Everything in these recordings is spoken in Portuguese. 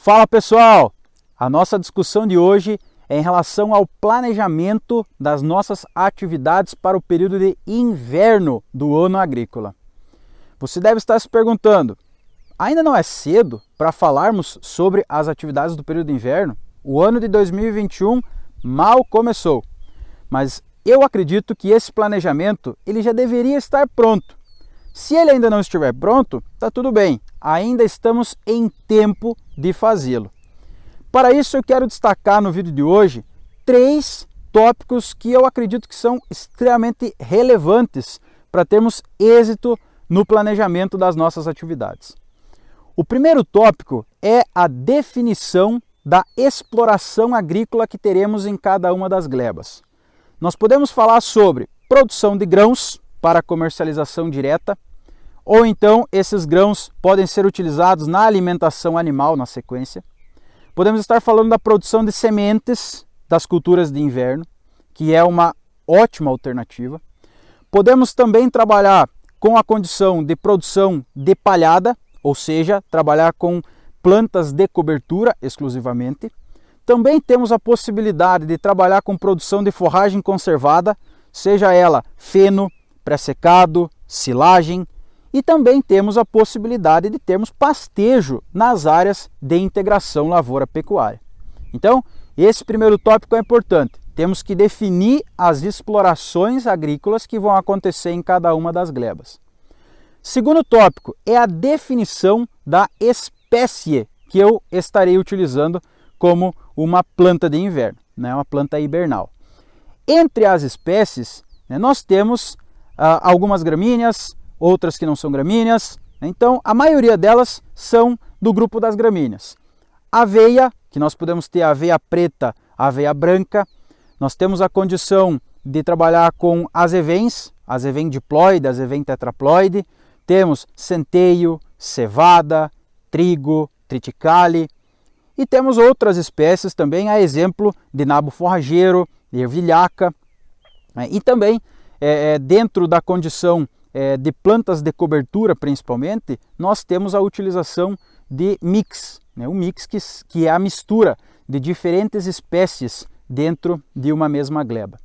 Fala pessoal! A nossa discussão de hoje é em relação ao planejamento das nossas atividades para o período de inverno do ano agrícola. Você deve estar se perguntando, ainda não é cedo para falarmos sobre as atividades do período de inverno? O ano de 2021 mal começou, mas eu acredito que esse planejamento ele já deveria estar pronto. Se ele ainda não estiver pronto, está tudo bem, ainda estamos em tempo de fazê-lo. Para isso eu quero destacar no vídeo de hoje 3 tópicos que eu acredito que são extremamente relevantes para termos êxito no planejamento das nossas atividades. O primeiro tópico é a definição da exploração agrícola que teremos em cada uma das glebas. Nós podemos falar sobre produção de grãos para comercialização direta, ou então esses grãos podem ser utilizados na alimentação animal na sequência. Podemos estar falando da produção de sementes das culturas de inverno, que é uma ótima alternativa. Podemos também trabalhar com a condição de produção de palhada, ou seja, trabalhar com plantas de cobertura exclusivamente. Também temos a possibilidade de trabalhar com produção de forragem conservada, seja ela feno, pré-secado, silagem, e também temos a possibilidade de termos pastejo nas áreas de integração lavoura-pecuária. Então, esse primeiro tópico é importante. Temos que definir as explorações agrícolas que vão acontecer em cada uma das glebas. Segundo tópico é a definição da espécie que eu estarei utilizando como uma planta de inverno, uma planta hibernal. Entre as espécies, nós temos algumas gramíneas, outras que não são gramíneas, então a maioria delas são do grupo das gramíneas. Aveia, que nós podemos ter aveia preta, aveia branca, nós temos a condição de trabalhar com azevém diploide, azevém tetraploide, temos centeio, cevada, trigo, triticale, e temos outras espécies também, a exemplo de nabo forrageiro, ervilhaca, e também dentro da condição de plantas de cobertura principalmente, nós temos a utilização de mix, o mix que é a mistura de diferentes espécies dentro de uma mesma gleba.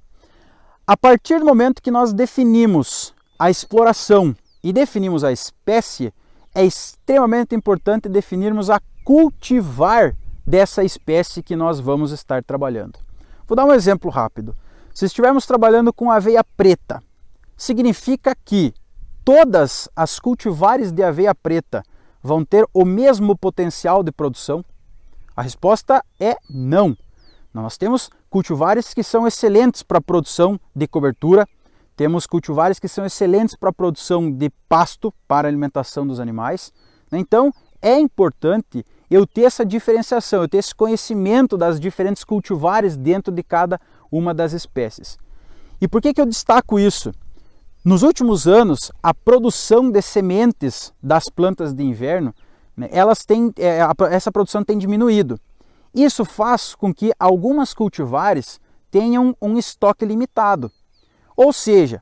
A partir do momento que nós definimos a exploração e definimos a espécie, é extremamente importante definirmos a cultivar dessa espécie que nós vamos estar trabalhando. Vou dar um exemplo rápido. Se estivermos trabalhando com aveia preta, significa que todas as cultivares de aveia preta vão ter o mesmo potencial de produção? A resposta é não. Nós temos cultivares que são excelentes para a produção de cobertura, temos cultivares que são excelentes para a produção de pasto para a alimentação dos animais. Então é importante eu ter essa diferenciação, eu ter esse conhecimento das diferentes cultivares dentro de cada uma das espécies. E por que eu destaco isso? Nos últimos anos, a produção de sementes das plantas de inverno, essa produção tem diminuído. Isso faz com que algumas cultivares tenham um estoque limitado. Ou seja,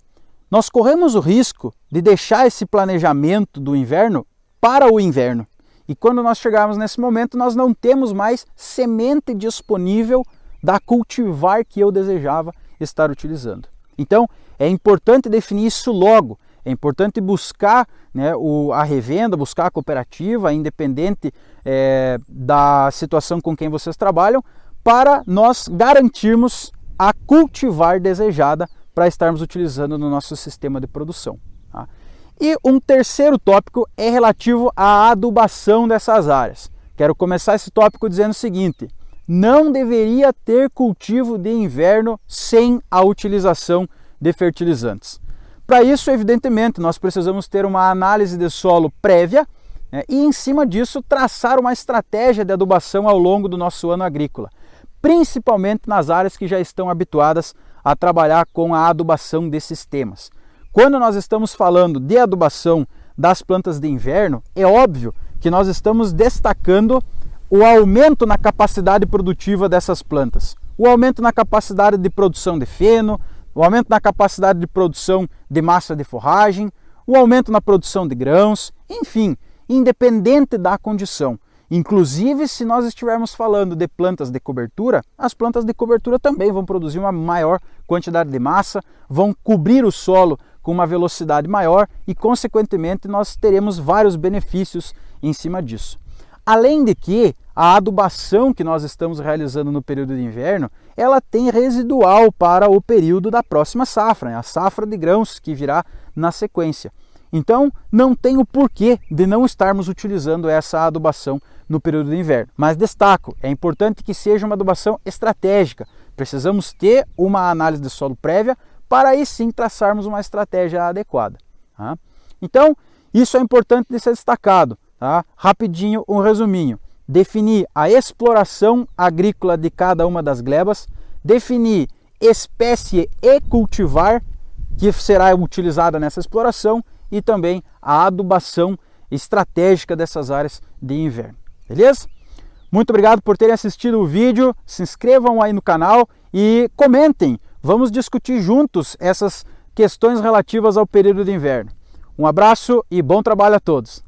nós corremos o risco de deixar esse planejamento do inverno para o inverno. E quando nós chegarmos nesse momento, nós não temos mais semente disponível da cultivar que eu desejava estar utilizando. Então, é importante definir isso logo, é importante buscar a revenda, buscar a cooperativa, independente da situação com quem vocês trabalham, para nós garantirmos a cultivar desejada para estarmos utilizando no nosso sistema de produção. Tá? E um terceiro tópico é relativo à adubação dessas áreas. Quero começar esse tópico dizendo o seguinte: não deveria ter cultivo de inverno sem a utilização de fertilizantes. Para isso, evidentemente, nós precisamos ter uma análise de solo prévia e, em cima disso, traçar uma estratégia de adubação ao longo do nosso ano agrícola, principalmente nas áreas que já estão habituadas a trabalhar com a adubação de sistemas. Quando nós estamos falando de adubação das plantas de inverno, é óbvio que nós estamos destacando o aumento na capacidade produtiva dessas plantas, o aumento na capacidade de produção de feno, o aumento na capacidade de produção de massa de forragem, o aumento na produção de grãos, enfim, independente da condição. Inclusive, se nós estivermos falando de plantas de cobertura, as plantas de cobertura também vão produzir uma maior quantidade de massa, vão cobrir o solo com uma velocidade maior e, consequentemente, nós teremos vários benefícios em cima disso. Além de que a adubação que nós estamos realizando no período de inverno, ela tem residual para o período da próxima safra, a safra de grãos que virá na sequência. Então, não tem o porquê de não estarmos utilizando essa adubação no período de inverno. Mas destaco, é importante que seja uma adubação estratégica. Precisamos ter uma análise de solo prévia para aí sim traçarmos uma estratégia adequada. Tá? Então, isso é importante de ser destacado. Tá? Rapidinho, um resuminho. Definir a exploração agrícola de cada uma das glebas, definir espécie e cultivar que será utilizada nessa exploração e também a adubação estratégica dessas áreas de inverno. Beleza? Muito obrigado por terem assistido o vídeo, se inscrevam aí no canal e comentem. Vamos discutir juntos essas questões relativas ao período de inverno. Um abraço e bom trabalho a todos!